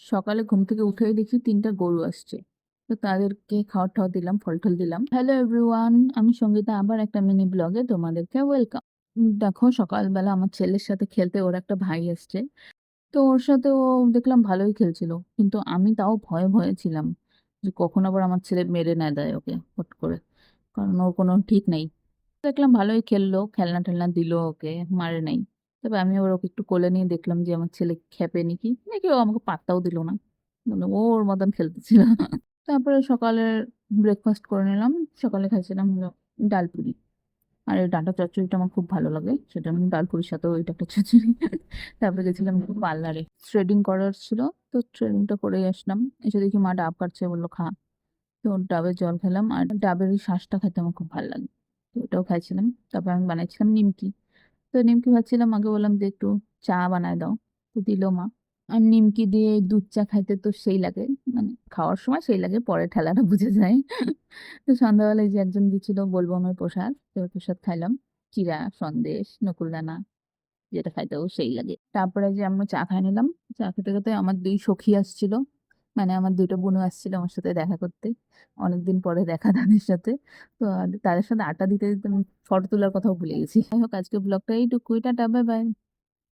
সকালে ঘুম থেকে উঠেই দেখি ৩ টা গরু আসছে। তো তাদেরকে খাওয়ার-টাওয়ার দিলাম, ফল-টল দিলাম। হ্যালো এভরিওয়ান, আমি সঙ্গীতা আবার একটা মিনি ব্লগে তোমাদেরকে ওয়েলকাম। দেখো সকালবেলা আমার ছেলের সাথে খেলতে ওর একটা ভাই এসছে। তো ওর সাথেও দেখলাম ভালোই খেলছিল। কিন্তু আমি তাও ভয়ে, ভয়ে ছিলাম যে কখন আবার আমার ছেলে মেরে না দেয় ওকে হুট করে। কারণ ওর কোনো ঠিক নেই। দেখলাম ভালোই খেললো, খেলনা-টেলনা দিল ওকে, মারে নাই। তবে আমি আবার ওকে একটু কোলে নিয়ে দেখলাম যে আমার ছেলে খেপে নাকি। নাকি ও আমাকে পাত্তাও দিল না। মানে ও ওর মতন খেলতেছিল। তারপরে সকালের ব্রেকফাস্ট করে নিলাম। সকালে খাইছিলাম হলো ডাল পুরি। আর এই ডাঁটা চচ্চড়িটা আমার খুব ভালো লাগে। সেটা আমি ডাল পুরির সাথেও ওই ডাঁটা চচ্চড়ি। তারপরে গেছিলাম একটু পার্লারে। থ্রেডিং করার ছিল। তো থ্রেডিংটা করেই আসলাম। এসে দেখি মা ডাব কাটছে, বলল, "খা।" তো ডাবের জল খেলাম। আর ডাবের ওই শাঁসটা খেতে আমার খুব ভালো লাগে। তো ওটাও খাইছিলাম। তারপর আমি বানাইছিলাম নিমকি। তো নিমকি ভাবছিলাম, মাকে বললাম যে একটু চা বানায় দাও। তো দিল মা। আর নিমকি দিয়ে এই দুধ চা খাইতে তো সেই লাগে। মানে খাওয়ার সময় সেই লাগে, পরে ঠেলাটা বুঝে যায়। তো সন্ধ্যাবেলায় যে একজন দিছিল বোলবমের প্রসাদ, তো ওই প্রসাদ খাইলাম। চিড়া, সন্দেশ, নকুলদানা, যেটা খাইতেও সেই লাগে। তারপরে যে আমরা চা খাই নিলাম। চা খেতে খেতে আমার ২ সখী আসছিল। মানে আমার ২ টা বোনও আসছিল আমার সাথে দেখা করতে। অনেকদিন পরে দেখা তাদের সাথে। তো তাদের সাথে আড্ডা দিতে, দিতে আমি ফটো তোলার কথাও ভুলে গেছি। যাই হোক, আজকের ব্লগটা এইটুকুই। Tata, bye, by.